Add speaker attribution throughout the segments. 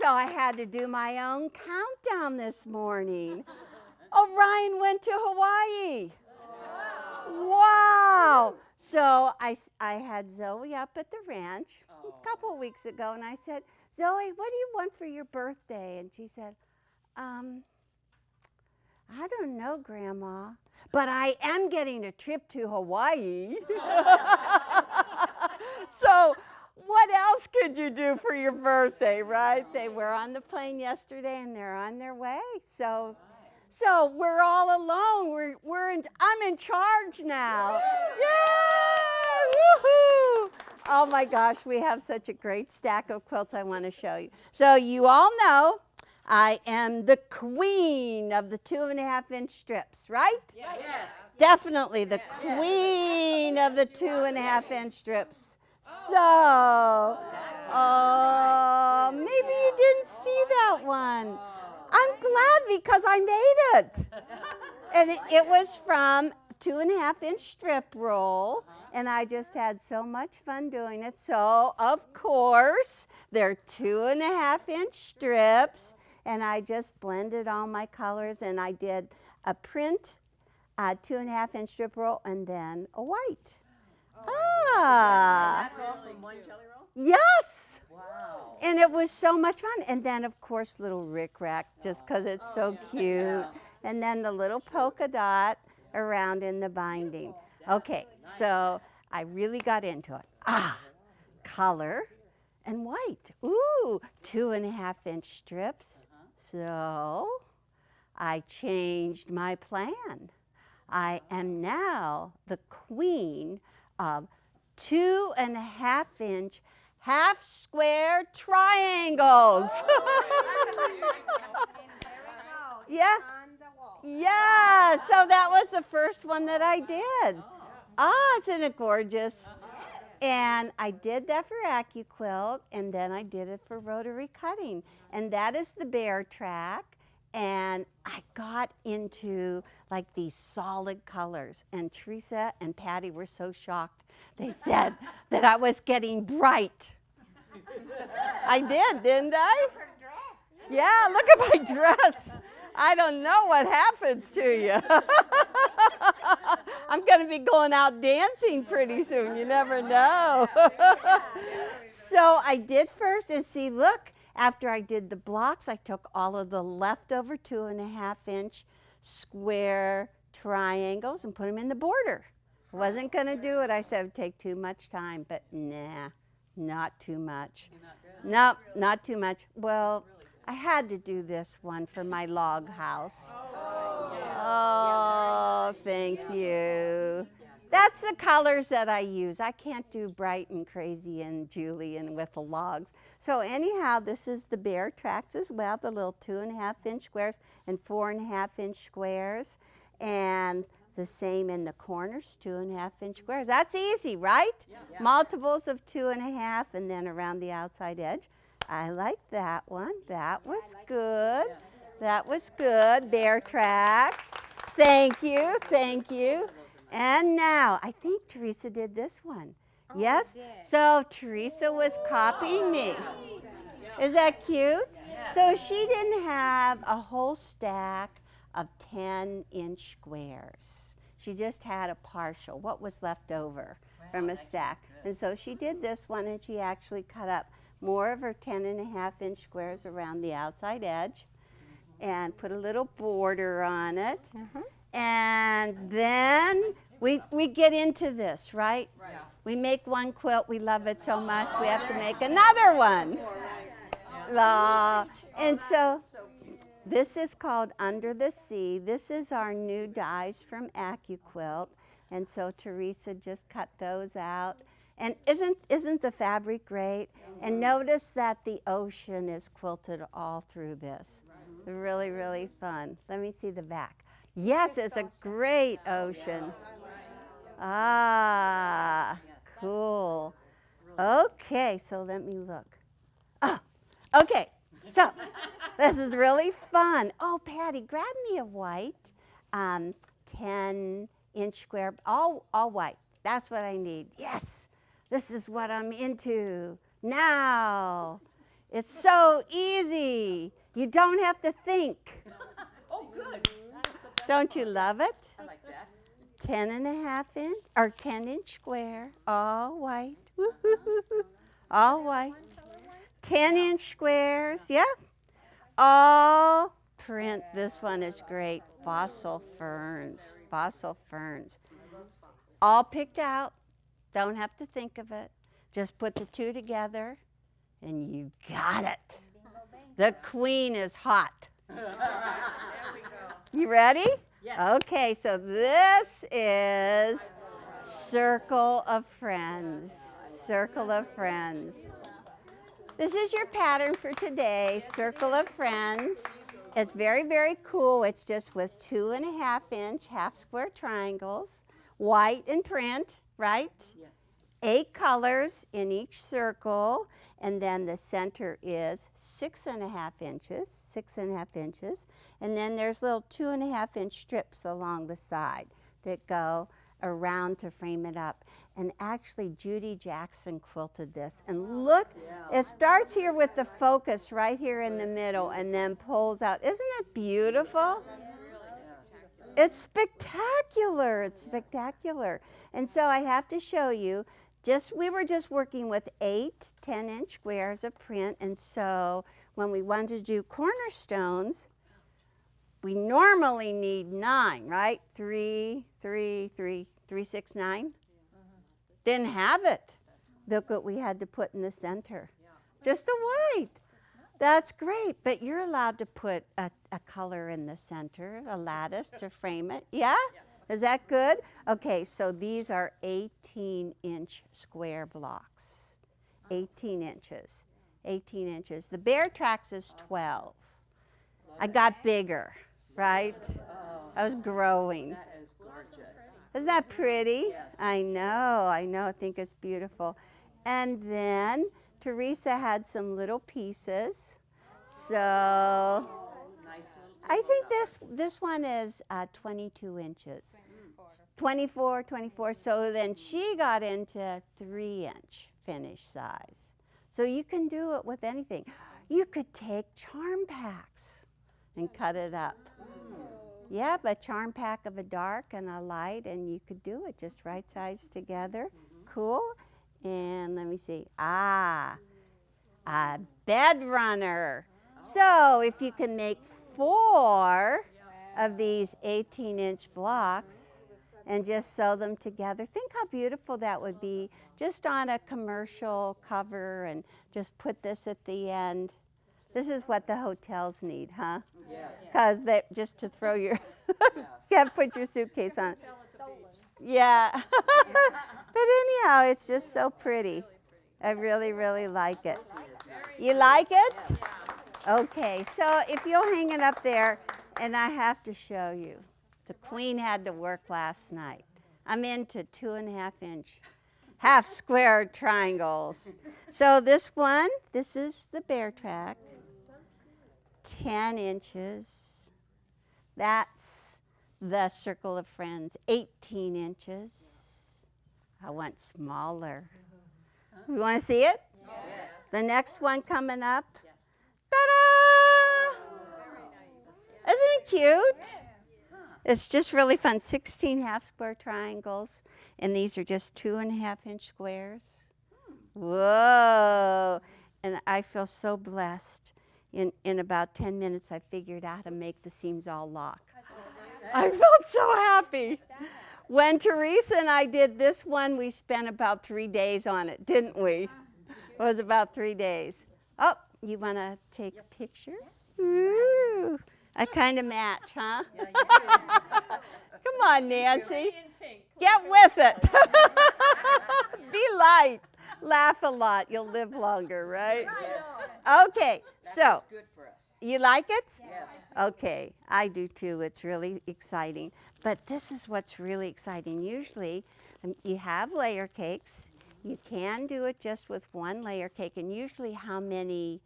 Speaker 1: So I had to do my own countdown this morning. Orion went to Hawaii. Wow. So I had Zoe up at the ranch a couple of weeks ago, and I said, Zoe, what do you want for your birthday? And she said, I don't know, Grandma, but I am getting a trip to Hawaii. So what else could you do for your birthday, right? They were on the plane yesterday, and they're on their way. So we're all alone. I'm in charge now. Yay! Woohoo! Oh my gosh, we have such a great stack of quilts I want to show you. So you all know I am the queen of the 2.5-inch strips, right?
Speaker 2: Yes.
Speaker 1: Definitely the queen of the 2.5-inch strips. So, maybe you didn't see that one. I'm glad because I made it. And it was from 2.5-inch strip roll, and I just had so much fun doing it. So, of course, they're 2.5-inch strips, and I just blended all my colors, and I did a print, 2.5-inch strip roll, and then a white.
Speaker 2: That's all from one jelly roll?
Speaker 1: Yes.
Speaker 2: Wow.
Speaker 1: And it was so much fun. And then, of course, little rickrack, just because it's so cute. And then the little polka dot around in the binding. Okay, so I really got into it. Color and white. Ooh, 2.5-inch strips. So I changed my plan. I am now the queen of 2.5-inch half square triangles. Yeah. Yeah, so that was the first one that I did. Isn't it gorgeous? And I did that for AccuQuilt, and then I did it for Rotary cutting. And that is the bear track. And I got into like these solid colors. And Teresa and Patty were so shocked. They said that I was getting bright. I did, didn't I? Yeah, look at my dress. I don't know what happens to you. I'm going to be going out dancing pretty soon. You never know. So I did first, and see, look, after I did the blocks, I took all of the leftover 2.5-inch square triangles and put them in the border. I wasn't going to do it. I said it would take too much time, but nah, not too much. Nope, not too much. Well, I had to do this one for my log house. Oh, thank you. That's the colors that I use. I can't do bright and crazy and Julian with the logs. So anyhow, this is the bear tracks as well, the little 2.5-inch squares and 4.5-inch squares. And the same in the corners, 2.5-inch squares. That's easy, right? Yeah. Multiples of 2.5 and then around the outside edge. I like that one. That was good. That was good. Bear tracks. Thank you. Thank you. And now, I think Teresa did this one. Yes? So Teresa was copying me. Is that cute? So she didn't have a whole stack of 10-inch squares. She just had a partial, what was left over from a stack. And so she did this one, and she actually cut up more of her 10.5-inch squares around the outside edge and put a little border on it. And then we get into this, right? We make one quilt, we love it so much, we have to make another one. And so this is called Under the Sea. This is our new dies from AccuQuilt. And so Teresa just cut those out. And isn't the fabric great? And notice that the ocean is quilted all through this. Really, really fun. Let me see the back. Yes, it's a great ocean. Ah, cool. Okay, so let me look. Oh, okay. So this is really fun. Oh, Patty, grab me a white 10-inch square, all white. That's what I need. Yes, this is what I'm into. Now, It's so easy. You don't have to think.
Speaker 2: Oh, good.
Speaker 1: Don't you love it?
Speaker 2: I like that.
Speaker 1: 10.5 inch or 10-inch square, all white. Woo-hoo-hoo-hoo. All white. 10-inch squares, yeah. All print. This one is great. Fossil ferns. Fossil ferns. All picked out. Don't have to think of it. Just put the two together and you got it. The queen is hot. You ready?
Speaker 2: Yes.
Speaker 1: Okay, so this is Circle of Friends. Circle of Friends. This is your pattern for today, Circle of Friends. It's very, very cool. It's just with 2.5-inch half square triangles, white and print, right?
Speaker 2: Yes.
Speaker 1: 8 colors in each circle, and then the center is 6.5 inches, 6.5 inches, and then there's little 2.5-inch strips along the side that go around to frame it up. And actually, Judy Jackson quilted this. And look, it starts here with the focus right here in the middle and then pulls out. Isn't it beautiful? It's spectacular. It's spectacular. And so I have to show you, we were just working with 8 10-inch squares of print. And so when we wanted to do cornerstones, we normally need 9, right? 3, 3, 3, 3, 6, 9. Didn't have it. Look what we had to put in the center. Just a white. That's great, but you're allowed to put a color in the center, a lattice to frame it. Yeah? Is that good? Okay, so these are 18-inch square blocks. 18 inches. 18 inches. The Bear Tracks is 12. I got bigger, right? I was growing.
Speaker 2: That is gorgeous.
Speaker 1: Isn't that pretty?
Speaker 2: Yes.
Speaker 1: I know, I think it's beautiful. And then Teresa had some little pieces. So
Speaker 2: Nice little.
Speaker 1: I think this one is 22 inches. 24. So then she got into 3-inch finish size. So you can do it with anything. You could take charm packs and cut it up. Yeah, but charm pack of a dark and a light, and you could do it just right size together. Cool. And let me see. A bed runner. So if you can make 4 of these 18-inch blocks and just sew them together, think how beautiful that would be just on a commercial cover, and just put this at the end. This is what the hotels need, huh?
Speaker 2: Yes.
Speaker 1: Because just to throw your, can't put your suitcase on. Yeah. But anyhow, it's just so pretty. I really, really like it. You like it? Okay, so if you'll hang it up there, and I have to show you. The queen had to work last night. I'm into 2.5-inch half square triangles. So this is the Bear Track. 10 inches. That's the Circle of Friends, 18 inches. I want smaller. You want to see it?
Speaker 2: Yes.
Speaker 1: The next one coming up.
Speaker 2: Yes.
Speaker 1: Ta-da! Isn't it cute? It's just really fun. 16 half square triangles, and these are just 2.5-inch squares. Whoa! And I feel so blessed. In about 10 minutes, I figured out how to make the seams all lock. I felt so happy. When Teresa and I did this one, we spent about 3 days on it, didn't we? It was about 3 days. Oh, you want to take a picture? Ooh, I kind of match, huh?
Speaker 2: Yeah, you do.
Speaker 1: Come on, Nancy.
Speaker 2: In pink.
Speaker 1: Get with it. Be light. Laugh a lot. You'll live longer, right? Okay, so
Speaker 2: That's good for us.
Speaker 1: you like it?
Speaker 2: Yes.
Speaker 1: Okay, I do too. It's really exciting. But this is what's really exciting. Usually, you have layer cakes. You can do it just with one layer cake. And usually, how many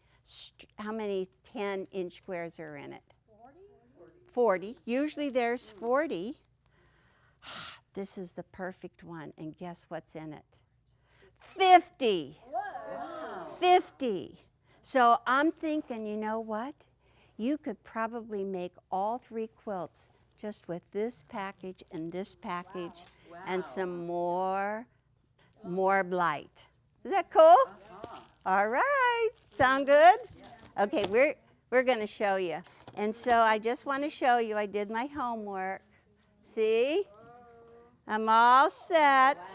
Speaker 1: 10-inch squares are in it? 40. Usually, there's 40. This is the perfect one. And guess what's in it? 50.
Speaker 2: Wow.
Speaker 1: 50. So I'm thinking, you know what? You could probably make all 3 quilts just with this package and this package and some more blight. Is that cool? All right. Sound good? Okay, we're going to show you. And so I just want to show you I did my homework. See? I'm all set.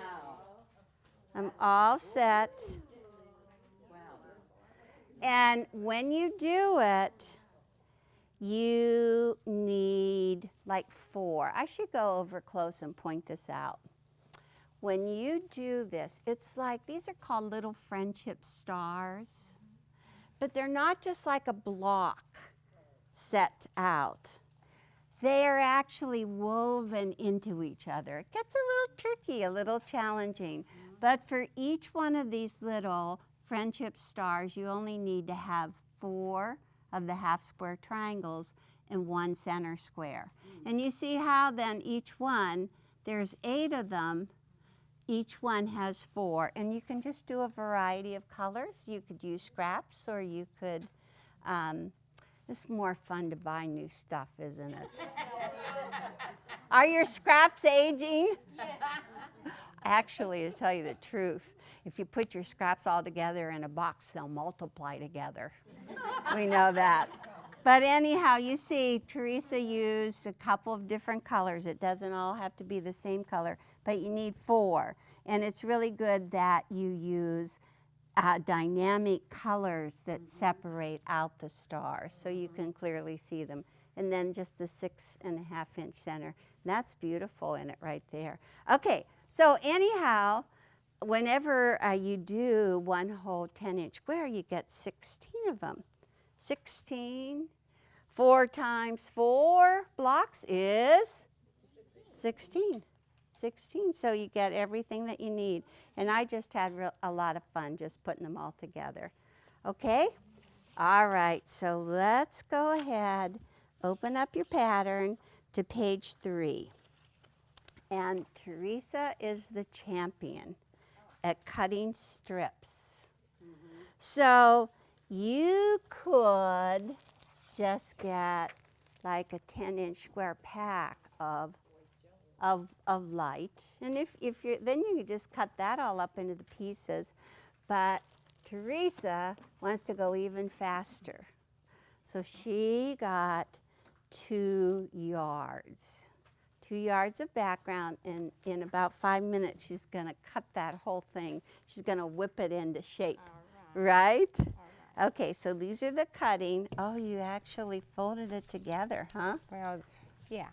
Speaker 1: I'm all set. And when you do it, you need like 4. I should go over close and point this out. When you do this, it's like, these are called little friendship stars, but they're not just like a block set out. They are actually woven into each other. It gets a little tricky, a little challenging, but for each one of these little friendship stars, you only need to have 4 of the half square triangles and 1 center square. And you see how then each one, there's 8 of them, each one has 4, and you can just do a variety of colors. You could use scraps, or you could, it's more fun to buy new stuff, isn't it? Are your scraps aging? Yes. Actually, to tell you the truth, if you put your scraps all together in a box, they'll multiply together. We know that. But anyhow, you see, Teresa used a couple of different colors. It doesn't all have to be the same color, but you need 4. And it's really good that you use dynamic colors that separate out the stars so you can clearly see them. And then just the 6.5-inch center. That's beautiful in it right there. Okay, so anyhow, whenever you do one whole 10-inch square, you get 16 of them. 16. 4 times 4 blocks is 16. 16. So you get everything that you need. And I just had a lot of fun just putting them all together. Okay? All right, so let's go ahead, open up your pattern to page 3. And Teresa is the champion at cutting strips. So you could just get like a 10-inch square pack of light, and if you then you just cut that all up into the pieces. But Teresa wants to go even faster, so she got 2 yards. 2 yards of background, and in about 5 minutes she's going to cut that whole thing. She's going to whip it into shape. Right? Okay, so these are the cutting. Oh, you actually folded it together, huh?
Speaker 3: Well, yeah.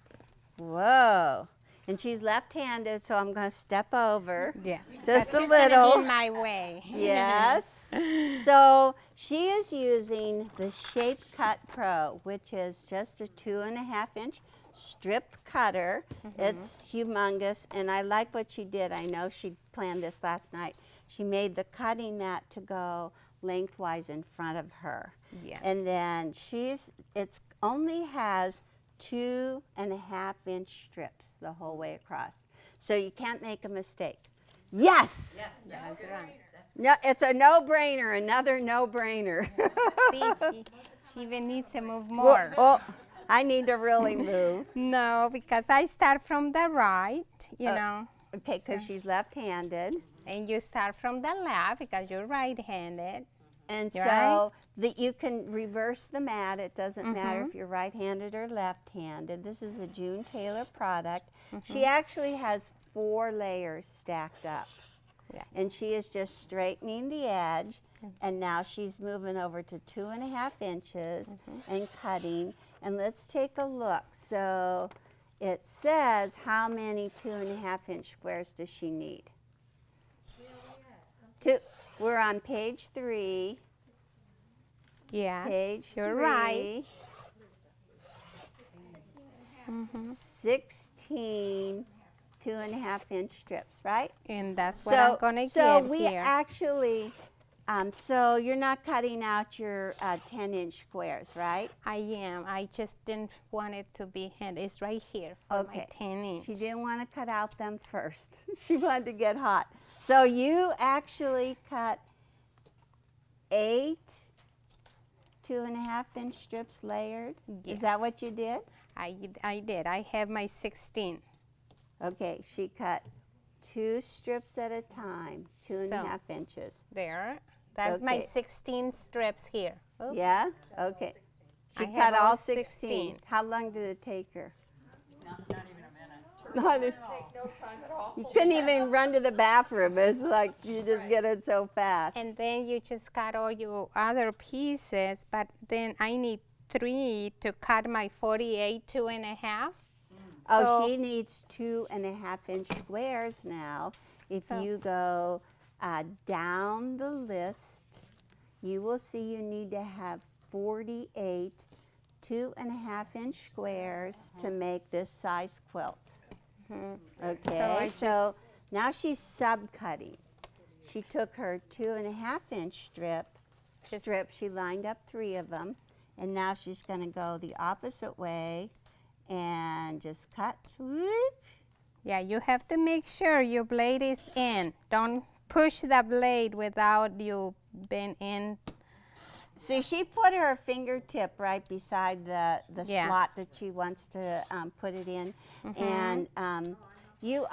Speaker 1: Whoa. And she's left-handed, so I'm going to step over.
Speaker 3: Yeah.
Speaker 1: Just
Speaker 3: But
Speaker 1: a
Speaker 3: she's gonna
Speaker 1: little.
Speaker 3: be in my way.
Speaker 1: Yes. So she is using the Shape Cut Pro, which is just a 2.5-inch strip cutter. It's humongous, and I like what she did. I know she planned this last night. She made the cutting mat to go lengthwise in front of her.
Speaker 3: Yes.
Speaker 1: And then it only has 2.5-inch strips the whole way across. So you can't make a mistake. Yes!
Speaker 2: Yes,
Speaker 3: That's right.
Speaker 1: No, it's a no-brainer, another no-brainer.
Speaker 3: See, she even needs to move more.
Speaker 1: Oh, I need to really move.
Speaker 3: No, because I start from the right, you know.
Speaker 1: Okay, because she's left-handed.
Speaker 3: And you start from the left because you're right-handed.
Speaker 1: And
Speaker 3: You're
Speaker 1: so that you can reverse the mat. It doesn't matter if you're right-handed or left-handed. This is a June Taylor product. She actually has 4 layers stacked up.
Speaker 3: Yeah.
Speaker 1: And she is just straightening the edge. And now she's moving over to 2.5 inches and cutting. And let's take a look. So it says how many 2.5-inch squares does she need? 2. We're on page 3.
Speaker 3: Yes,
Speaker 1: Page
Speaker 3: you're
Speaker 1: 3.
Speaker 3: right.
Speaker 1: 16 2.5-inch strips, right?
Speaker 3: And that's what I'm going to
Speaker 1: so
Speaker 3: get
Speaker 1: we
Speaker 3: here.
Speaker 1: actually, so you're not cutting out your 10-inch squares, right?
Speaker 3: I am. I just didn't want it to be hand. It's right here for my 10-inch.
Speaker 1: She didn't want to cut out them first. She wanted to get hot. So you actually cut 8 2.5-inch strips layered?
Speaker 3: Yes.
Speaker 1: Is that what you did?
Speaker 3: I did. I have my 16.
Speaker 1: Okay, she cut 2 strips at a time, 2.5 inches.
Speaker 3: There. That's my
Speaker 1: Okay.
Speaker 3: 16 strips here. Oops.
Speaker 1: Yeah? Okay. She
Speaker 3: I
Speaker 1: cut
Speaker 3: have
Speaker 1: all
Speaker 3: all
Speaker 1: 16.
Speaker 3: 16.
Speaker 1: How long did it take her?
Speaker 2: Not even a minute.
Speaker 1: Not a-
Speaker 2: Take no time at all.
Speaker 1: You couldn't even run to the bathroom. It's like you just get it so fast.
Speaker 3: And then you just cut all your other pieces, but then I need 3 to cut my 48 2.5.
Speaker 1: Oh,
Speaker 3: So-
Speaker 1: she needs 2.5-inch squares now. If
Speaker 3: So-
Speaker 1: you go down the list, you will see you need to have 48 2.5-inch squares to make this size quilt. Okay, so now she's subcutting. She took her 2.5-inch strip. She lined up 3 of them, and now she's going to go the opposite way and just cut. Whoop.
Speaker 3: Yeah, you have to make sure your blade is in. Don't push the blade without you being in.
Speaker 1: See, she put her fingertip right beside the
Speaker 3: Yeah.
Speaker 1: slot that she wants to put it in.
Speaker 3: Mm-hmm.
Speaker 1: And you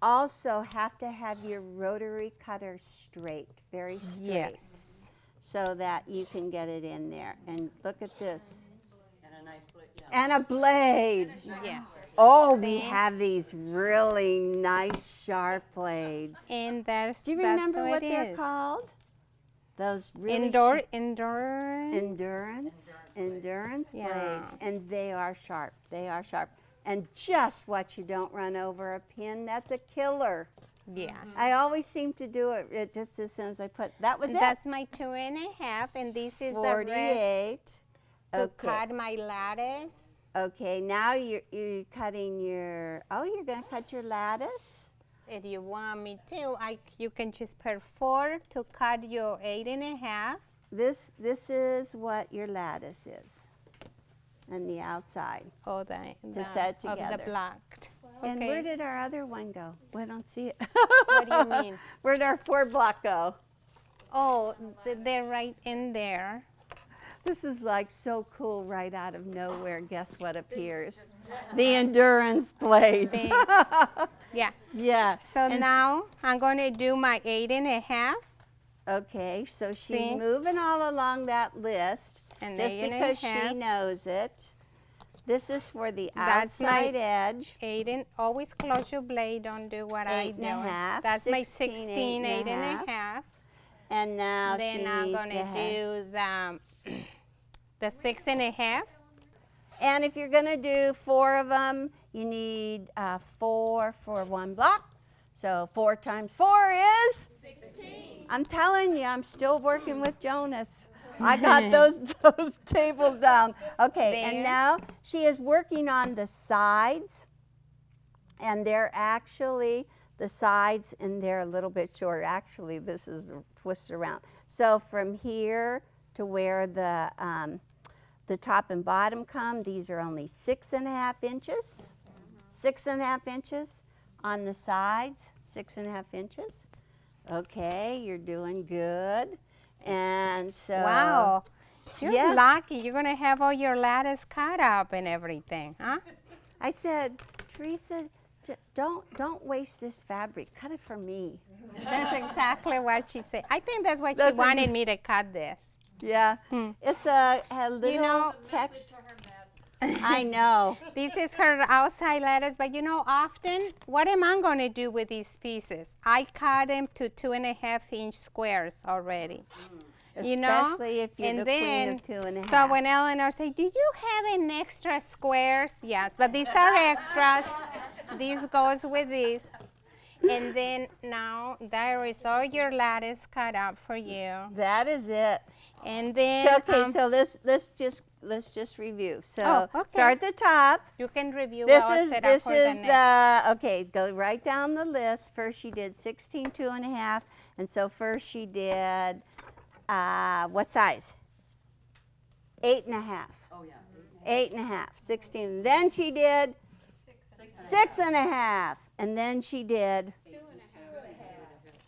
Speaker 1: also have to have your rotary cutter straight, very straight,
Speaker 3: Yes.
Speaker 1: so that you can get it in there. And look at this.
Speaker 2: And a nice blade, yeah.
Speaker 1: And a blade.
Speaker 3: Yes.
Speaker 1: Oh, we
Speaker 3: See?
Speaker 1: have these really nice sharp blades.
Speaker 3: And that's
Speaker 1: Do you
Speaker 3: that's
Speaker 1: remember what
Speaker 3: it
Speaker 1: they're
Speaker 3: is.
Speaker 1: called? Those really
Speaker 3: Endurance.
Speaker 1: endurance
Speaker 3: Yeah.
Speaker 1: blades, and they are sharp. They are sharp. And just watch you don't run over a pin. That's a killer.
Speaker 3: Yeah.
Speaker 1: I always seem to do it just as soon as I put, that was
Speaker 3: That's my 2.5, and this is the rest
Speaker 1: 48.
Speaker 3: to
Speaker 1: Okay.
Speaker 3: cut my lattice.
Speaker 1: Okay, now you're cutting your, you're going to cut your lattice?
Speaker 3: If you want me to, you can just perform to cut your 8.5.
Speaker 1: This is what your lattice is on the outside.
Speaker 3: Oh,
Speaker 1: set
Speaker 3: of the
Speaker 1: together.
Speaker 3: block.
Speaker 1: And
Speaker 3: Okay.
Speaker 1: where did our other one go? We don't see it.
Speaker 3: What do you mean?
Speaker 1: Where'd our 4 block go?
Speaker 3: Oh, they're right in there.
Speaker 1: This is like so cool, right out of nowhere. Guess what appears? The endurance blades.
Speaker 3: Yeah.
Speaker 1: Yeah.
Speaker 3: So
Speaker 1: And
Speaker 3: now I'm going to do my 8.5.
Speaker 1: Okay, so she's
Speaker 3: See?
Speaker 1: moving all along that list
Speaker 3: And
Speaker 1: just
Speaker 3: 8 and a
Speaker 1: because she
Speaker 3: half.
Speaker 1: knows it. This is for the
Speaker 3: That's my
Speaker 1: outside edge.
Speaker 3: Always close your blade. Don't do what I
Speaker 1: 8
Speaker 3: do.
Speaker 1: and a half,
Speaker 3: That's my
Speaker 1: 16,
Speaker 3: 16,
Speaker 1: 8 and a
Speaker 3: 8.5.
Speaker 1: And now
Speaker 3: Then
Speaker 1: she
Speaker 3: I'm
Speaker 1: needs
Speaker 3: going
Speaker 1: to
Speaker 3: to
Speaker 1: have.
Speaker 3: do the 6.5.
Speaker 1: And if you're going to do 4 of them, you need 4 for 1 block. So 4 times 4 is? 16. I'm telling you, I'm still working with Jonas. I got those tables down. Okay,
Speaker 3: There.
Speaker 1: and now she is working on the sides. And they're actually, the sides, and they're a little bit short. Actually, this is twisted around. So from here to where the top and bottom come, these are only 6.5 inches. 6.5 inches on the sides, 6.5 inches. Okay, you're doing good. And so.
Speaker 3: Wow. You're
Speaker 1: yeah.
Speaker 3: lucky. You're going to have all your lattice cut up and everything, huh?
Speaker 1: I said, Teresa, don't waste this fabric. Cut it for me.
Speaker 3: That's exactly what she said. I think that's why she
Speaker 1: That's
Speaker 3: wanted me to cut this.
Speaker 1: Yeah, it's a little
Speaker 3: know-
Speaker 1: text. I know.
Speaker 3: This is her outside lattice, but often, what am I going to do with these pieces? I cut them to 2.5-inch squares already.
Speaker 1: Especially if you're
Speaker 3: and
Speaker 1: the
Speaker 3: then,
Speaker 1: queen of 2.5.
Speaker 3: So when Eleanor say, do you have an extra squares? Yes, but these are extras. This goes with this. And then now there is all your lattice cut up for you.
Speaker 1: That is it.
Speaker 3: And then
Speaker 1: Okay, so let's just review. So
Speaker 3: Oh, okay.
Speaker 1: start at the top.
Speaker 3: you can review
Speaker 1: This
Speaker 3: what
Speaker 1: is
Speaker 3: set
Speaker 1: this
Speaker 3: up for
Speaker 1: is
Speaker 3: the next.
Speaker 1: okay. Go right down the list. First she did 16 2.5, and so first she did what size? 8.5.
Speaker 2: Oh, yeah.
Speaker 1: 8.5, 16. Then she did 6.5, and then she did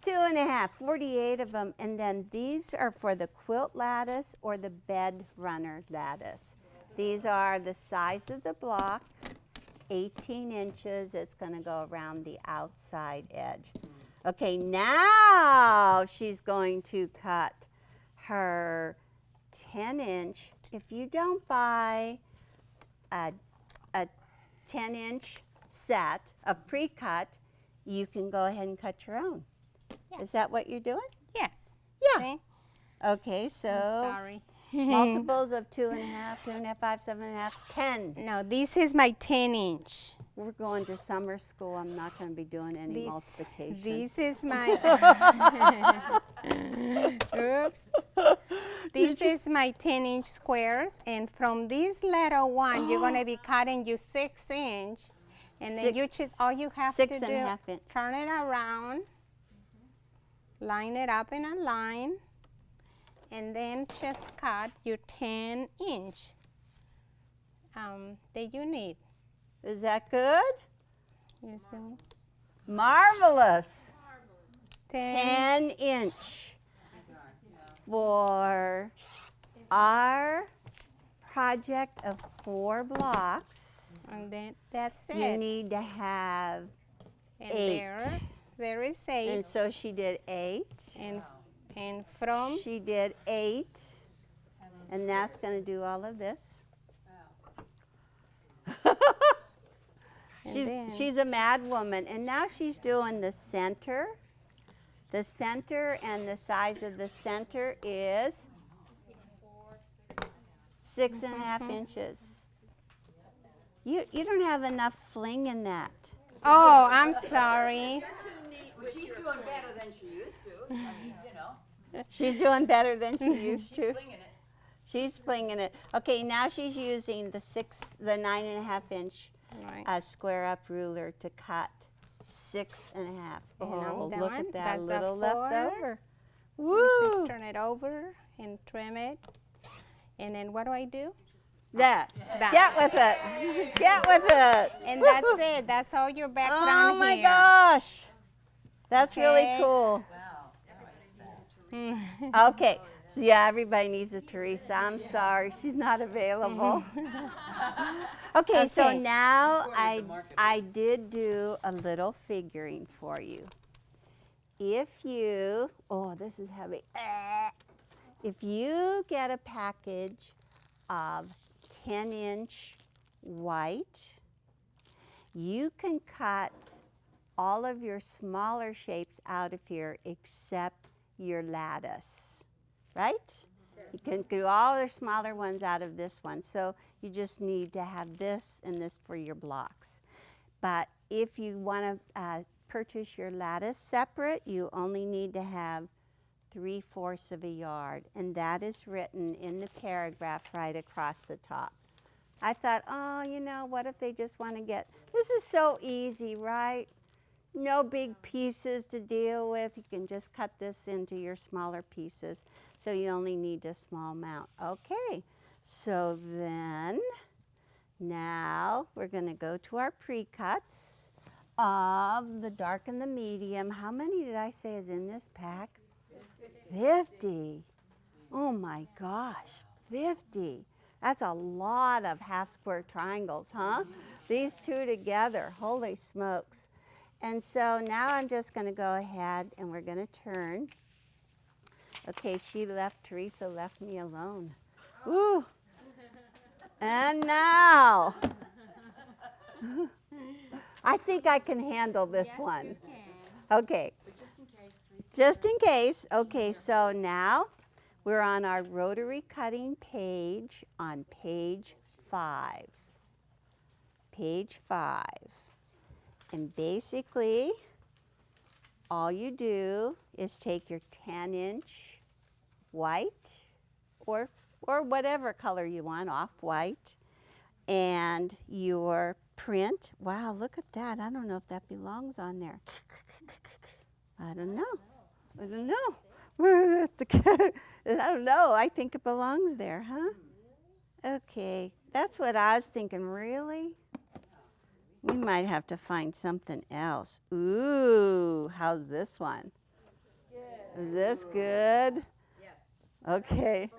Speaker 1: 2.5. 2.5, 48 of them. And then these are for the quilt lattice or the bed runner lattice. These are the size of the block, 18 inches. It's going to go around the outside edge. Okay, now she's going to cut her 10-inch. If you don't buy a 10-inch set of pre-cut, you can go ahead and cut your own.
Speaker 3: Yeah.
Speaker 1: Is that what you're doing?
Speaker 3: Yes.
Speaker 1: Yeah.
Speaker 3: See?
Speaker 1: Okay, so
Speaker 3: Sorry.
Speaker 1: multiples of 2.5, 2.5, 5, 7.5, 10.
Speaker 3: No, this is my 10-inch.
Speaker 1: We're going to summer school. I'm not going to be doing any multiplication.
Speaker 3: This is my. Oops. This is my 10-inch squares, and from this little one, you're gonna be cutting you 6-inch, and then you choose. All you have to do,
Speaker 1: 6.5 inch.
Speaker 3: turn it around, line it up in a line, and then just cut your 10-inch that you need.
Speaker 1: Is that good?
Speaker 3: You see?
Speaker 1: Marvelous.
Speaker 3: 10.
Speaker 1: 10-inch for our project of 4 blocks.
Speaker 3: And then that's it.
Speaker 1: You need to have
Speaker 3: and
Speaker 1: 8.
Speaker 3: There is 8.
Speaker 1: And so she did 8.
Speaker 3: And from
Speaker 1: She did 8. And that's going to do all of this. She's a mad woman. And now she's doing the center. The center, and the size of the center is 6.5 inches. You don't have enough fling in that.
Speaker 3: Oh, I'm sorry.
Speaker 2: Well, she's doing better than she used to. I mean, you know,
Speaker 1: She's doing better than she used to.
Speaker 2: flinging it.
Speaker 1: She's flinging it. Okay, now she's using the 9.5 inch
Speaker 3: Right.
Speaker 1: square up ruler to cut 6.5.
Speaker 3: And
Speaker 1: Oh,
Speaker 3: I'm
Speaker 1: look
Speaker 3: done.
Speaker 1: at that
Speaker 3: That's the
Speaker 1: little left
Speaker 3: 4.
Speaker 1: over.
Speaker 3: You
Speaker 1: Woo!
Speaker 3: just turn it over and trim it. And then what do I do?
Speaker 1: That.
Speaker 3: That.
Speaker 1: Get with it. Get with it.
Speaker 3: And that's it. That's all your background
Speaker 1: Oh my
Speaker 3: here.
Speaker 1: gosh. That's really
Speaker 3: Okay.
Speaker 1: cool.
Speaker 2: Wow.
Speaker 1: Okay. So yeah, everybody needs a Teresa. I'm sorry, she's not available. Okay, so
Speaker 3: Okay.
Speaker 1: now I did do a little figuring for you. If you, oh, this is heavy. If you get a package of 10-inch white, you can cut all of your smaller shapes out of here except your lattice, right? You can do all the smaller ones out of this one. So you just need to have this and this for your blocks. But if you want to purchase your lattice separate, you only need to have 3/4 of a yard. And that is written in the paragraph right across the top. I thought, oh, you know, what if they just want to get, this is so easy, right? No big pieces to deal with. You can just cut this into your smaller pieces. So you only need a small amount. Okay, so then now we're going to go to our pre-cuts of the dark and the medium. How many did I say is in this pack? 50. Oh my gosh, 50. That's a lot of half square triangles, huh? These two together, holy smokes. And so now I'm just going to go ahead and we're going to turn. Okay, Teresa left me alone. Ooh. And now, I think I can handle this one. Okay, just in case. Okay, so now we're on our rotary cutting page on page 5. Page 5. And basically, all you do is take your 10-inch white or whatever color you want, off-white, and your print. Wow, look at that. I don't know if that belongs on there. I don't know. I don't know. I don't know. I think it belongs there, huh? Okay, that's what I was thinking. Really? We might have to find something else. Ooh, how's this one? Is this good?
Speaker 2: Yes.
Speaker 1: Okay.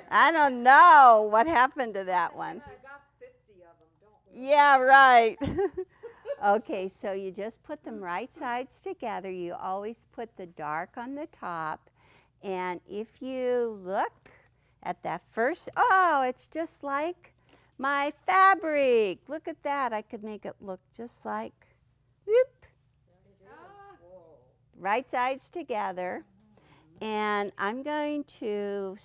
Speaker 1: I don't know what happened to that one.
Speaker 2: I got 50 of them, don't worry.
Speaker 1: Yeah, right. Okay, so you just put them right sides together. You always put the dark on the top. And if you look at that first, oh, it's just like my fabric. Look at that. I could make it look just like, whoop, right sides together. And I'm going to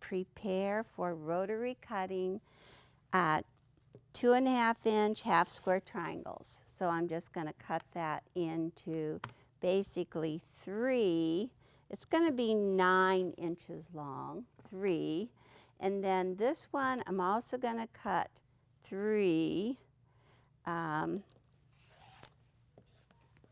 Speaker 1: prepare for rotary cutting 2.5-inch half square triangles. So I'm just going to cut that into basically 3. It's going to be 9 inches long, 3. And then this one, I'm also going to cut 3.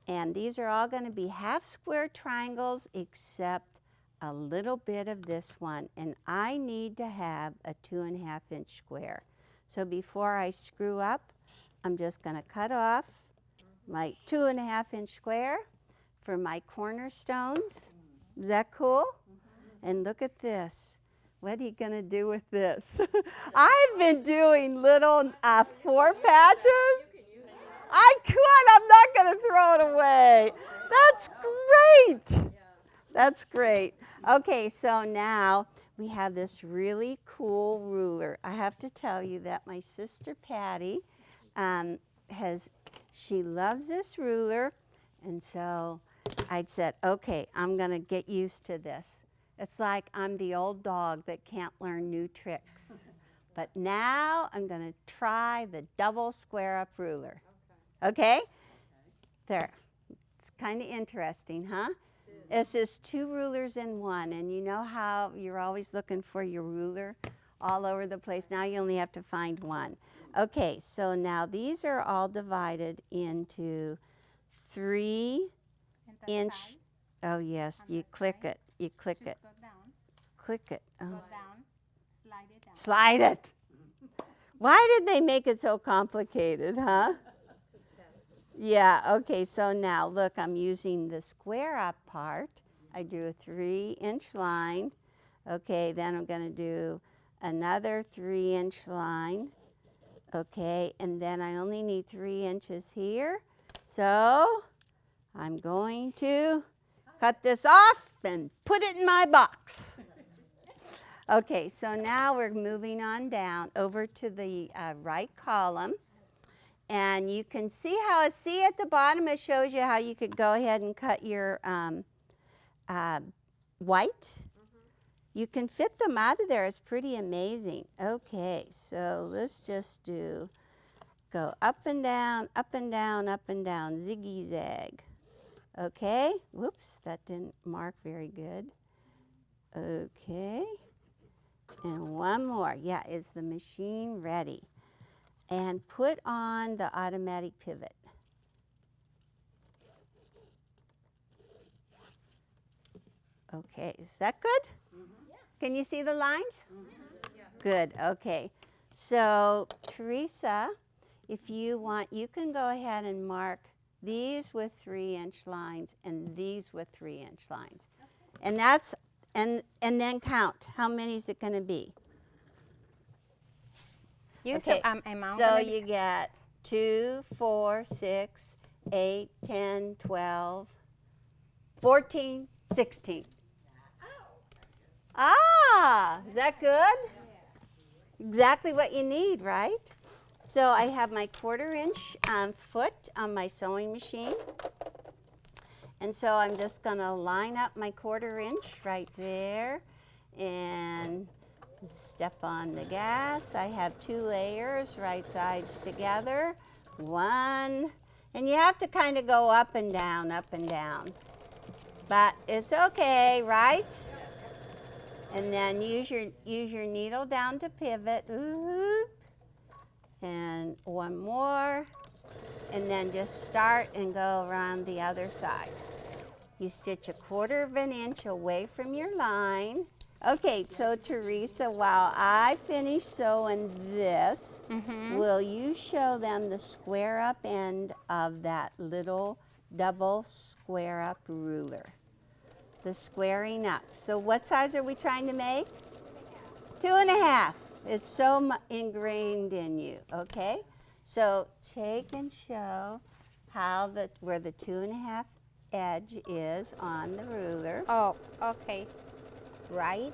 Speaker 1: And these are all going to be half square triangles except a little bit of this one. And I need to have a 2.5-inch square. So before I screw up, I'm just going to cut off my 2.5-inch square for my cornerstones. Is that cool? And look at this. What are you going to do with this? I've been doing little 4 patches. I could. I'm not going to throw it away. That's great. That's great. Okay, so now we have this really cool ruler. I have to tell you that my sister Patty she loves this ruler, and so I said, okay, I'm going to get used to this. It's like I'm the old dog that can't learn new tricks. But now I'm going to try the double square up ruler. Okay? There. It's kind of interesting, huh? It's just 2 rulers in one, and you know how you're always looking for your ruler all over the place. Now you only have to find one. Okay, so now these are all divided into 3-inch. Oh yes, you click it. You click it.
Speaker 3: Go down,
Speaker 1: Click it. Oh.
Speaker 3: go down, slide it down.
Speaker 1: Slide it. Why did they make it so complicated, huh? Yeah, okay, so now look, I'm using the square up part. I do a 3-inch line. Okay, then I'm going to do another 3-inch line. Okay, and then I only need 3 inches here. So I'm going to cut this off and put it in my box. Okay, so now we're moving on down over to the right column. And you can see how at the bottom it shows you how you could go ahead and cut your white. You can fit them out of there. It's pretty amazing. Okay, so let's just go up and down, up and down, up and down, ziggy zag. Okay, whoops, that didn't mark very good. Okay, and one more. Yeah, is the machine ready? And put on the automatic pivot. Okay, is that good? Mm-hmm. Can you see the lines? Mm-hmm. Yeah. Good, okay. So Teresa, if you want, you can go ahead and mark these with 3-inch lines and these with 3-inch lines. Okay. And that's, and then count. How many is it going to be?
Speaker 3: Use
Speaker 1: Okay,
Speaker 3: amount.
Speaker 1: so you get 2, 4, 6, 8, 10, 12, 14, 16. Ah, is that good? Exactly what you need, right? So I have my 1/4-inch foot on my sewing machine. And so I'm just going to line up my 1/4-inch right there and step on the gas. I have 2 layers, right sides together. 1, and you have to kind of go up and down, but it's okay, right? And then use your needle down to pivot. Ooh. And 1 more, and then just start and go around the other side. You stitch 1/4 inch away from your line. Okay, so Teresa, while I finish sewing this, will you show them the square up end of that little double square up ruler? the squaring up. So what size are we trying to make? 2.5. It's so ingrained in you, okay? So take and show how where the 2.5 edge is on the ruler.
Speaker 3: Oh, okay. Right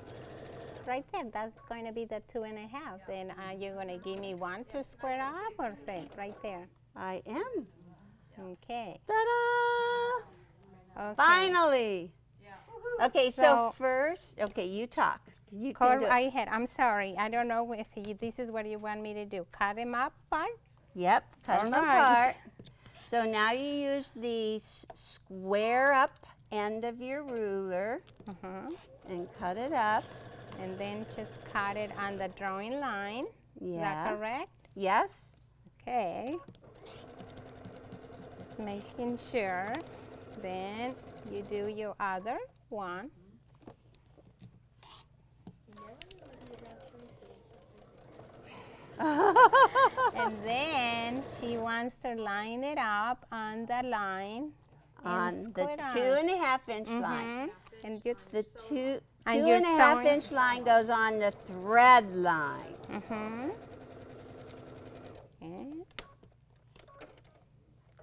Speaker 3: there. That's going to be the 2.5. Then you're going to give me 1 to square up, or say right there.
Speaker 1: I am.
Speaker 3: Okay.
Speaker 1: Ta-da!
Speaker 3: Okay.
Speaker 1: Finally. Okay, so first, okay, you talk. You can do it.
Speaker 3: I'm sorry. I don't know if this is what you want me to do. Cut them up part?
Speaker 1: Yep, cut them
Speaker 3: All right.
Speaker 1: apart. So now you use the square up end of your ruler and cut it up.
Speaker 3: And then just cut it on the drawing line.
Speaker 1: Yeah.
Speaker 3: Is that correct?
Speaker 1: Yes.
Speaker 3: Okay. Just making sure. Then you do your other one. And then she wants to line it up on the line.
Speaker 1: On the 2.5 inch line.
Speaker 3: And you,
Speaker 1: The two
Speaker 3: And
Speaker 1: and
Speaker 3: you're
Speaker 1: a half
Speaker 3: sewing-
Speaker 1: inch line goes on the thread line.
Speaker 3: Okay.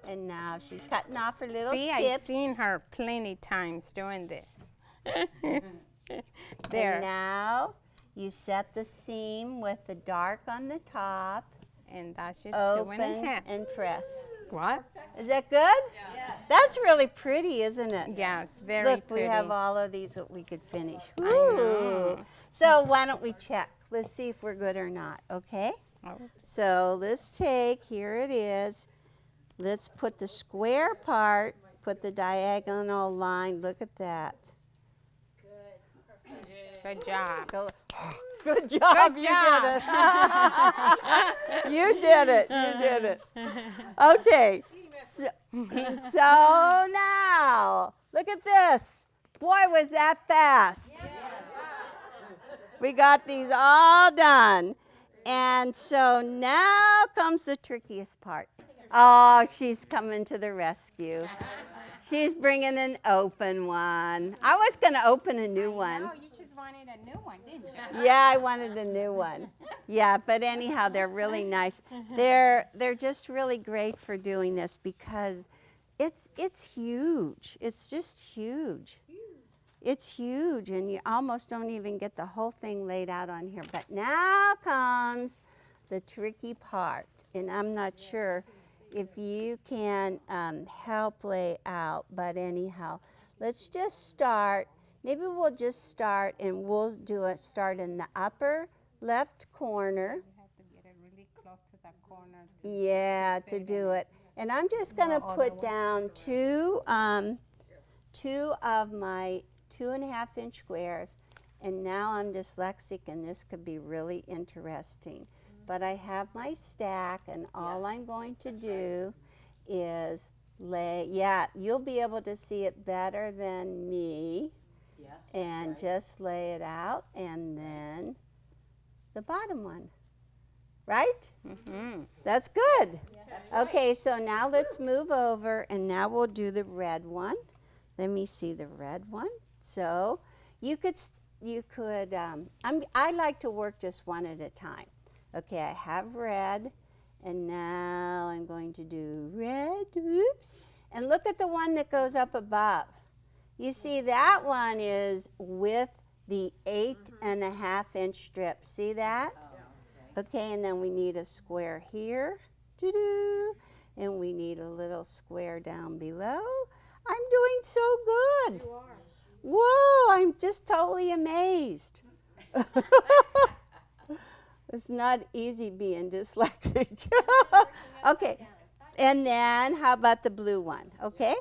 Speaker 1: And now she's cutting off her little
Speaker 3: See, I've
Speaker 1: tips.
Speaker 3: seen her plenty times doing this.
Speaker 1: And
Speaker 3: There.
Speaker 1: now you set the seam with the dark on the top,
Speaker 3: And that's your
Speaker 1: open
Speaker 3: 2.5.
Speaker 1: and press.
Speaker 3: What?
Speaker 1: Is that good? That's really pretty, isn't it?
Speaker 3: Yes, very
Speaker 1: Look,
Speaker 3: pretty.
Speaker 1: we have all of these that we could finish.
Speaker 3: I know.
Speaker 1: Woo. So why don't we check? Let's see if we're good or not, okay?
Speaker 3: Oh,
Speaker 1: So let's take, here it is. Let's put the square part, put the diagonal line. Look at that.
Speaker 3: good job.
Speaker 1: Go. Good job.
Speaker 3: Good
Speaker 1: You
Speaker 3: job.
Speaker 1: did it. You did it. You did it. Okay. So now, look at this. Boy, was that fast. We got these all done. And so now comes the trickiest part. Oh, she's coming to the rescue. She's bringing an open one. I was going to open a new one.
Speaker 3: Oh, you just wanted a new one, didn't you?
Speaker 1: Yeah, I wanted a new one. Yeah, but anyhow, they're really nice. They're just really great for doing this because it's huge. It's just huge. It's huge, and you almost don't even get the whole thing laid out on here. But now comes the tricky part, and I'm not sure if you can help lay out, but anyhow, let's just start. Maybe we'll just start, and we'll start in the upper left corner.
Speaker 3: You have to get it really close to that corner.
Speaker 1: Yeah, to do it. And I'm just going to put down two of my 2.5 inch squares. And now I'm dyslexic, and this could be really interesting. But I have my stack, and all I'm going to do is lay, you'll be able to see it better than me.
Speaker 2: Yes.
Speaker 1: And just lay it out, and then the bottom one. Right? That's good. Okay, so now let's move over, and now we'll do the red one. Let me see the red one. So you could I like to work just one at a time. Okay, I have red, and now I'm going to do red. Oops. And look at the one that goes up above. You see, that one is with the 8.5 inch strip. See that? Okay, and then we need a square here. Doo-doo. And we need a little square down below. I'm doing so good.
Speaker 2: You are.
Speaker 1: Whoa, I'm just totally amazed. It's not easy being dyslexic. Okay, and then how about the blue one, okay?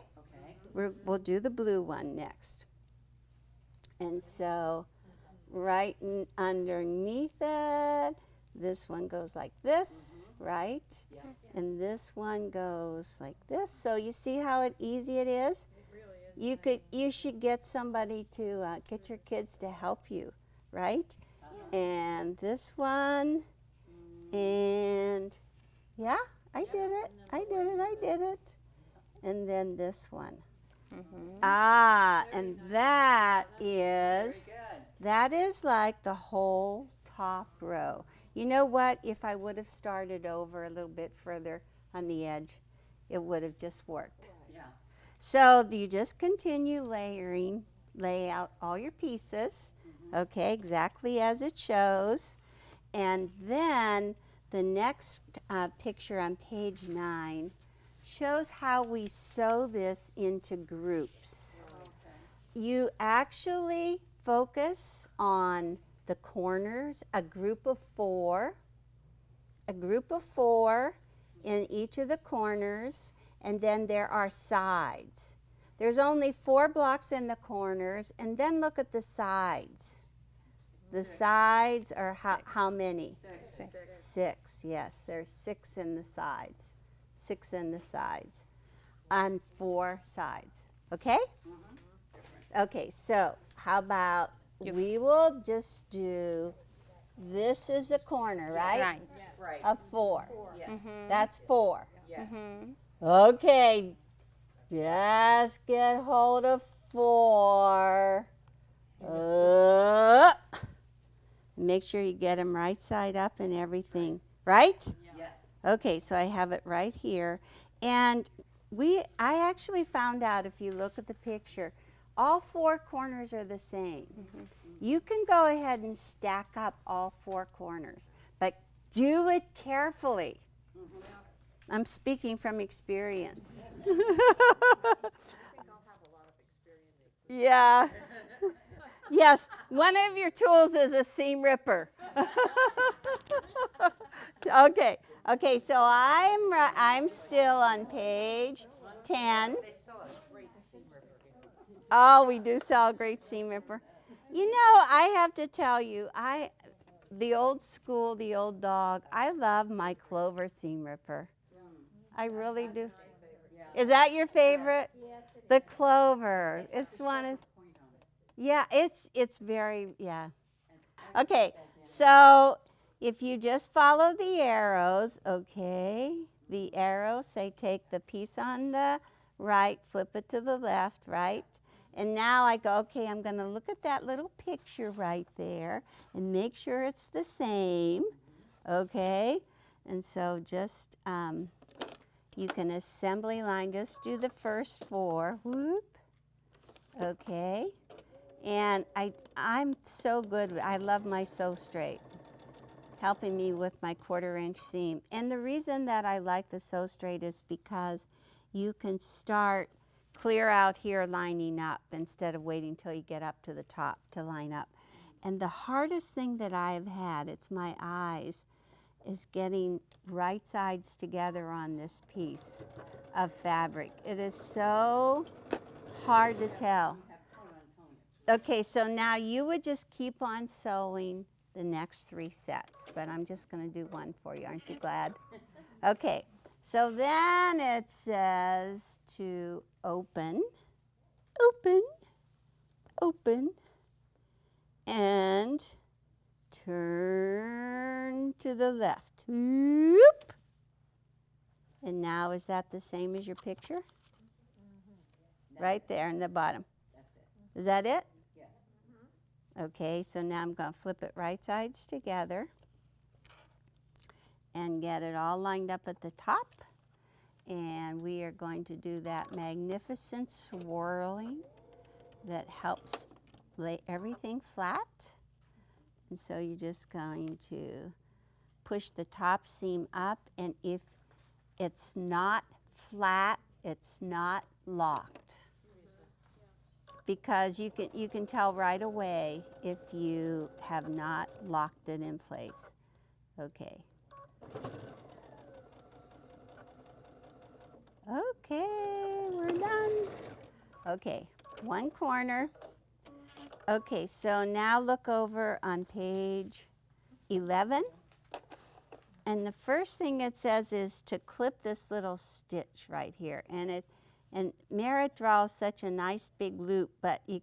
Speaker 2: Okay.
Speaker 1: We'll do the blue one next. And so right underneath it, this one goes like this, right?
Speaker 2: Yes.
Speaker 1: And this one goes like this. So you see how easy it is? You should get somebody to get your kids to help you, right? And this one, and yeah, I did it. And then this one. Ah, and that
Speaker 2: Very
Speaker 1: is,
Speaker 2: good.
Speaker 1: that is like the whole top row. You know what? If I would have started over a little bit further on the edge, it would have just worked.
Speaker 2: Yeah.
Speaker 1: So you just continue layering, lay out all your pieces, okay, exactly as it shows. And then the next picture on page 9 shows how we sew this into groups. You actually focus on the corners, a group of 4 in each of the corners, and then there are sides. There's only 4 blocks in the corners, and then look at the sides. The sides are how many? 6, yes, there's 6 in the sides. 6 in the sides on 4 sides, okay? Okay, so how about we will just do, this is the corner, right?
Speaker 3: Right.
Speaker 2: Right.
Speaker 1: Of 4.
Speaker 2: Yes.
Speaker 1: That's 4.
Speaker 2: Yes.
Speaker 1: Okay, just get hold of 4. Make sure you get them right side up and everything, right?
Speaker 2: Yes.
Speaker 1: Okay, so I have it right here. And I actually found out, if you look at the picture, all 4 corners are the same. You can go ahead and stack up all 4 corners, but do it carefully. I'm speaking from experience. Yeah. Yes, one of your tools is a seam ripper. Okay, so I'm still on page 10. Oh, we do sell a great seam ripper. You know, I have to tell you, the old school, the old dog, I love my Clover seam ripper. I really do. Is that your favorite? The Clover. It's one is. Yeah, it's very, yeah. Okay, so if you just follow the arrows, okay, the arrows say take the piece on the right, flip it to the left, right? And now I go, okay, I'm going to look at that little picture right there and make sure it's the same, okay? And so just, you can assembly line, just do the first 4, whoop, okay? And I'm so good, I love my Sew Straight, helping me with my 1/4 inch seam. And the reason that I like the Sew Straight is because you can start clear out here lining up instead of waiting till you get up to the top to line up. And the hardest thing that I've had, it's my eyes, is getting right sides together on this piece of fabric. It is so hard to tell. Okay, so now you would just keep on sewing the next 3 sets, but I'm just going to do one for you. Aren't you glad? Okay, so then it says to open, and turn to the left. Whoop. And now is that the same as your picture? Right there in the bottom. Is that it?
Speaker 2: Yes.
Speaker 1: Okay, so now I'm going to flip it right sides together and get it all lined up at the top. And we are going to do that magnificent swirling that helps lay everything flat. And so you're just going to push the top seam up, and if it's not flat, it's not locked. Because you can tell right away if you have not locked it in place. Okay. Okay, we're done. Okay, one corner. Okay, so now look over on page 11. And the first thing it says is to clip this little stitch right here. And Merritt draws such a nice big loop, but you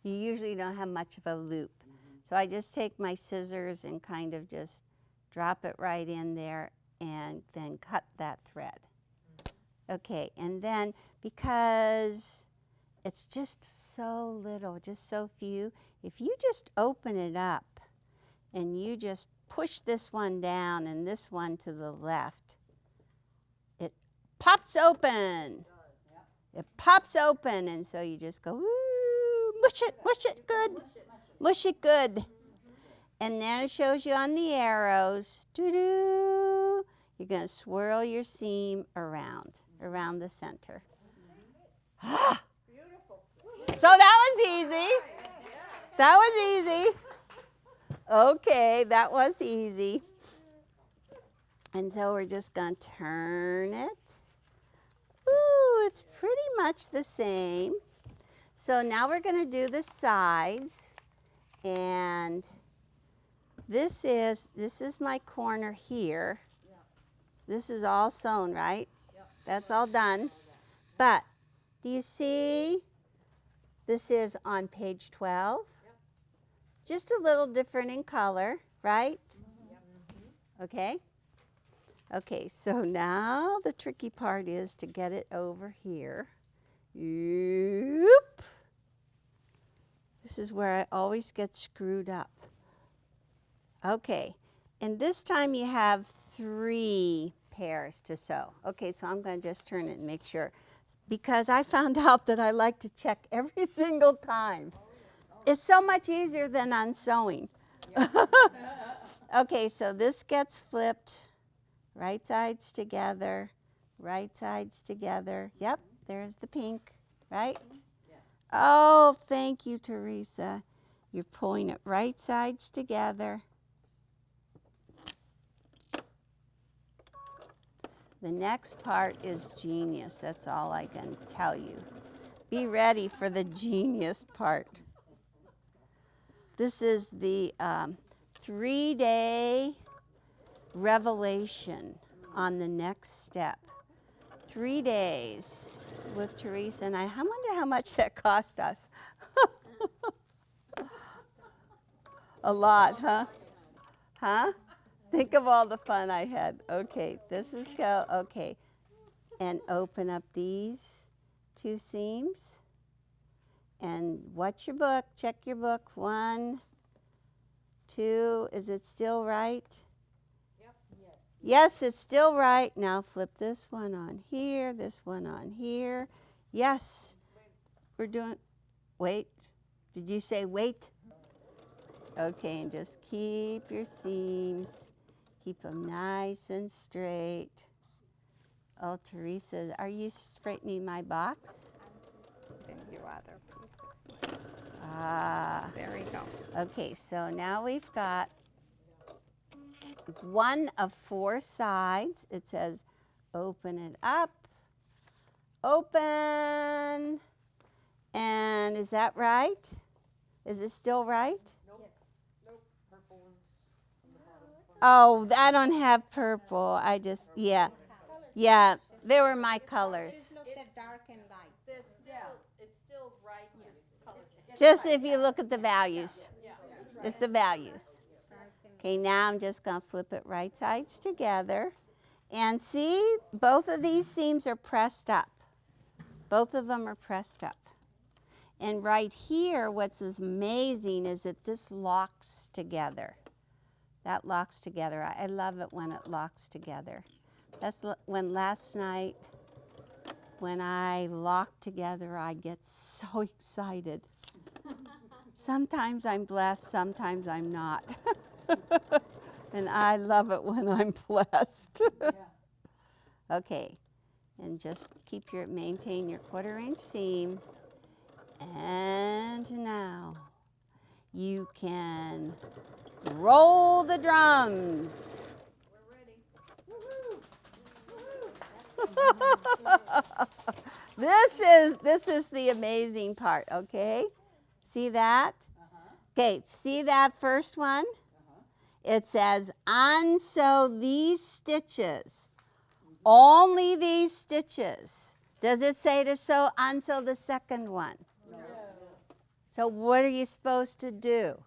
Speaker 1: usually don't have much of a loop. So I just take my scissors and kind of just drop it right in there and then cut that thread. Okay, and then because it's just so little, just so few, if you just open it up and you just push this one down and this one to the left, it pops open. It pops open, and so you just go, ooh, mush it good, mush it good. And then it shows you on the arrows, doo-doo, you're going to swirl your seam around the center. So that was easy. That was easy. Okay, that was easy. And so we're just going to turn it. Ooh, it's pretty much the same. So now we're going to do the sides. And this is my corner here. This is all sewn, right? That's all done. But do you see? This is on page 12. Just a little different in color, right? Okay? Okay, so now the tricky part is to get it over here. Yoop. This is where I always get screwed up. Okay, and this time you have 3 pairs to sew. Okay, so I'm going to just turn it and make sure. Because I found out that I like to check every single time. It's so much easier than unsewing. Okay, so this gets flipped. Right sides together, right sides together. Yep, there's the pink, right? Oh, thank you, Teresa. You're pulling it right sides together. The next part is genius. That's all I can tell you. Be ready for the genius part. This is the 3-day revelation on the next step. 3 days with Teresa, and I wonder how much that cost us. A lot, huh? Huh? Think of all the fun I had. Okay, this is go. Okay, and open up these 2 seams. And watch your book. Check your book. 1, 2. Is it still right?
Speaker 2: Yep.
Speaker 1: Yes, it's still right. Now flip this one on here. This one on here. Yes. We're doing. Wait. Did you say wait? Okay, and just keep your seams. Keep them nice and straight. Oh, Teresa, are you straightening my box?
Speaker 3: Then your other pieces.
Speaker 1: Ah.
Speaker 3: There we go.
Speaker 1: Okay, so now we've got 1 of 4 sides. It says open it up, open. And is that right? Is it still right?
Speaker 2: Nope. Purple ones.
Speaker 1: Oh, I don't have purple. I just, yeah. Yeah, they were my colors.
Speaker 3: Look at dark and light.
Speaker 2: It's still bright, just color change.
Speaker 1: Just if you look at the values.
Speaker 2: Yeah.
Speaker 1: It's the values. Okay, now I'm just going to flip it right sides together. And see, both of these seams are pressed up. Both of them are pressed up. And right here, what's amazing is that this locks together. That locks together. I love it when it locks together. That's when last night, when I lock together, I get so excited. Sometimes I'm blessed, sometimes I'm not. And I love it when I'm blessed. Okay, and just maintain your 1/4 inch seam. And now you can roll the drums.
Speaker 2: We're ready.
Speaker 1: This is the amazing part, okay? See that? Okay, see that first one? It says unsew these stitches. Only these stitches. Does it say to unsew the second one?
Speaker 2: No.
Speaker 1: So what are you supposed to do?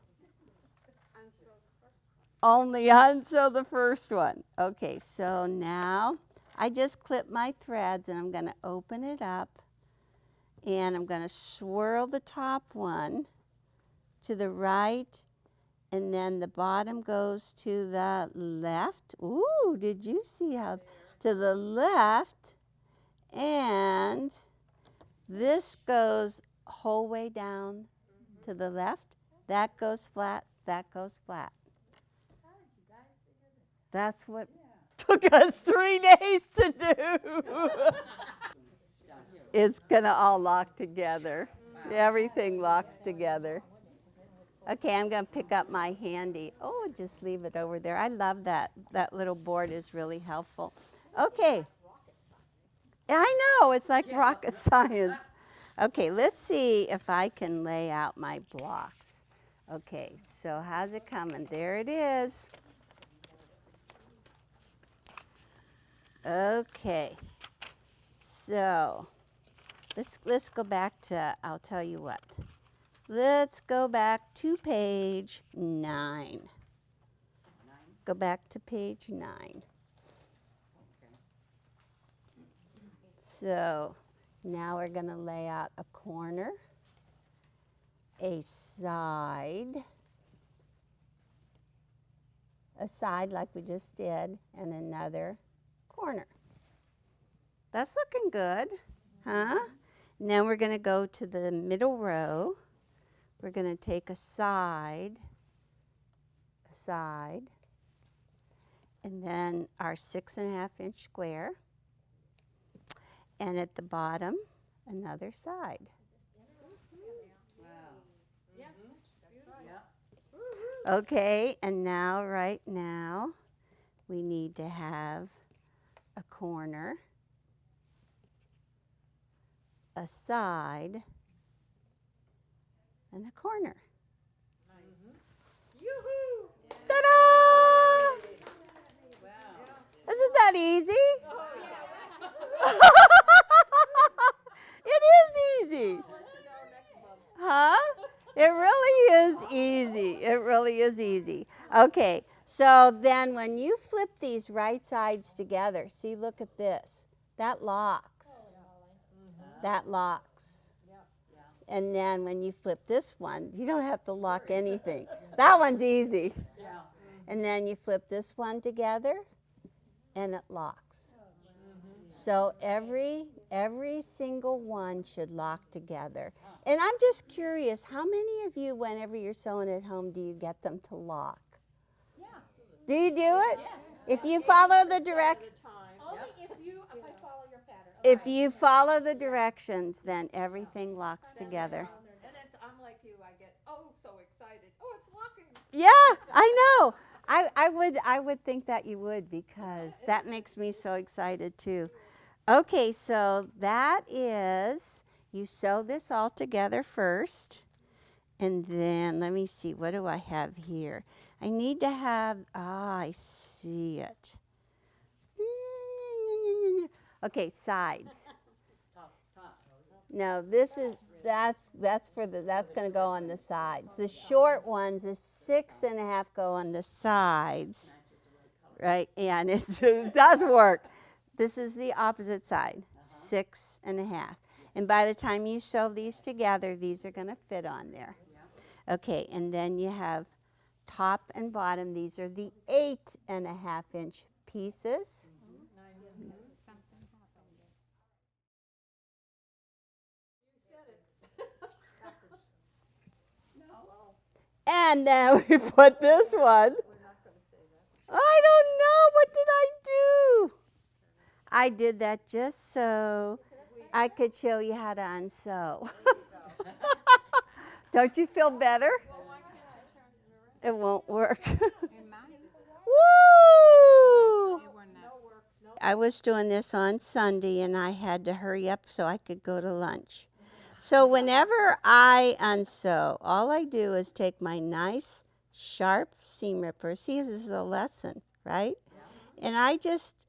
Speaker 1: Only unsew the first one. Okay, so now I just clip my threads and I'm going to open it up and I'm going to swirl the top one to the right and then the bottom goes to the left. Ooh, did you see how? To the left, and this goes whole way down to the left. That goes flat, that goes flat. That's what took us 3 days to do. It's gonna all lock together. Everything locks together. Okay, I'm gonna pick up my handy. Oh, just leave it over there. I love that. That little board is really helpful. Okay. I know, it's like rocket science. Okay, let's see if I can lay out my blocks. Okay, so how's it coming? There it is. Okay, so let's go back to, I'll tell you what. Let's go back to page 9. Go back to page 9. So now we're going to lay out a corner, a side like we just did, and another corner. That's looking good, huh? Now we're going to go to the middle row. We're going to take a side, and then our 6.5 inch square. And at the bottom, another side.
Speaker 2: Wow. Yes.
Speaker 1: Okay, and now, right now, we need to have a corner, a side, and a corner.
Speaker 2: Nice. Yoo-hoo!
Speaker 1: Ta-da!
Speaker 2: Wow.
Speaker 1: Isn't that easy?
Speaker 2: Oh, yeah.
Speaker 1: It is easy. Huh? It really is easy. It really is easy. Okay, so then when you flip these right sides together, see, look at this. That locks. That locks. And then when you flip this one, you don't have to lock anything. That one's easy.
Speaker 2: Yeah.
Speaker 1: And then you flip this one together, and it locks. So every single one should lock together. And I'm just curious, how many of you, whenever you're sewing at home, do you get them to lock?
Speaker 2: Yeah.
Speaker 1: Do you do it? If you follow the direct,
Speaker 2: Only if I follow your pattern.
Speaker 1: if you follow the directions, then everything locks together.
Speaker 2: And I'm like you, I get so excited. Oh, it's locking.
Speaker 1: Yeah, I know. I would think that you would, because that makes me so excited too. Okay, so that is, you sew this all together first, and then let me see, what do I have here? I need to have, I see it. Okay, sides.
Speaker 2: Top.
Speaker 1: No, this is, that's going to go on the sides. The short ones, the 6.5 go on the sides, right? And it does work. This is the opposite side, 6.5. And by the time you sew these together, these are going to fit on there. Okay, and then you have top and bottom. These are the 8.5 inch pieces. And then we put this one. I don't know. What did I do? I did that just so I could show you how to unsew. Don't you feel better? It won't work. Woo! I was doing this on Sunday and I had to hurry up so I could go to lunch. So whenever I unsew, all I do is take my nice sharp seam ripper. See, this is a lesson, right? And I just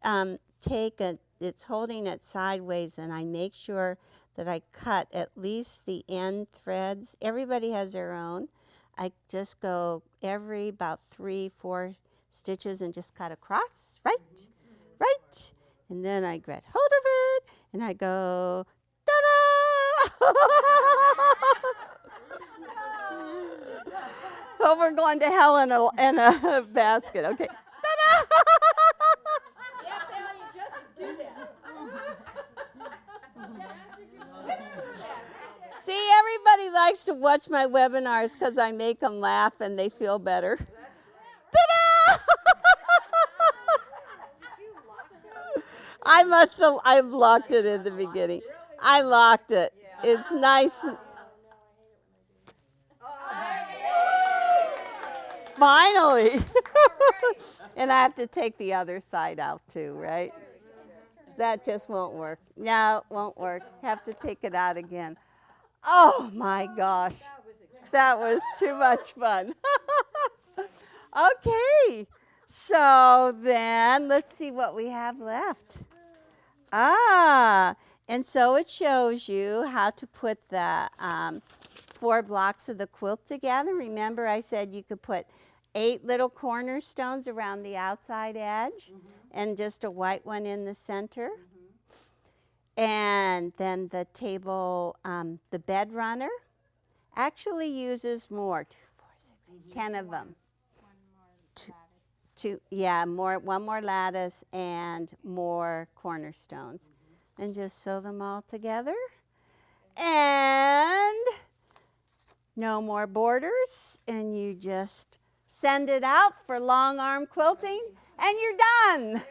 Speaker 1: take it's holding it sideways, and I make sure that I cut at least the end threads. Everybody has their own. I just go every about 3-4 stitches and just cut across, right, And then I grab hold of it, and I go, ta-da! Oh, we're going to hell in a basket. Okay. Ta-da!
Speaker 2: Yeah, Pal, you just do that.
Speaker 1: See, everybody likes to watch my webinars because I make them laugh and they feel better. Ta-da! I locked it in the beginning. I locked it. It's nice. Finally. And I have to take the other side out too, right? That just won't work. No, it won't work. Have to take it out again. Oh my gosh. That was too much fun. Okay. So then let's see what we have left. And so it shows you how to put the 4 blocks of the quilt together. Remember I said you could put 8 little cornerstones around the outside edge and just a white one in the center. And then the table, the bed runner actually uses more, 2, 4, 6, 8, 10 of them. One more lattice and more cornerstones. And just sew them all together. And no more borders. And you just send it out for long arm quilting and you're done.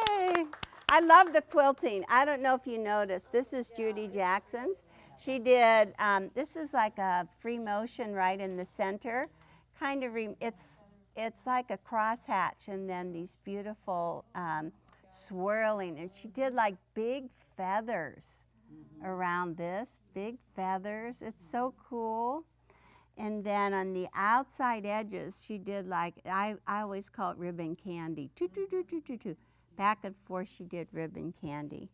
Speaker 1: Yay! I love the quilting. I don't know if you noticed. This is Judy Jackson's. She did, this is like a free motion right in the center. Kind of, it's like a crosshatch and then these beautiful swirling. And she did like big feathers around this, big feathers. It's so cool. And then on the outside edges, she did like, I always call it ribbon candy. Back and forth she did ribbon candy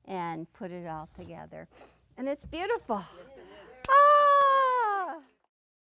Speaker 1: and put it all together. And it's beautiful.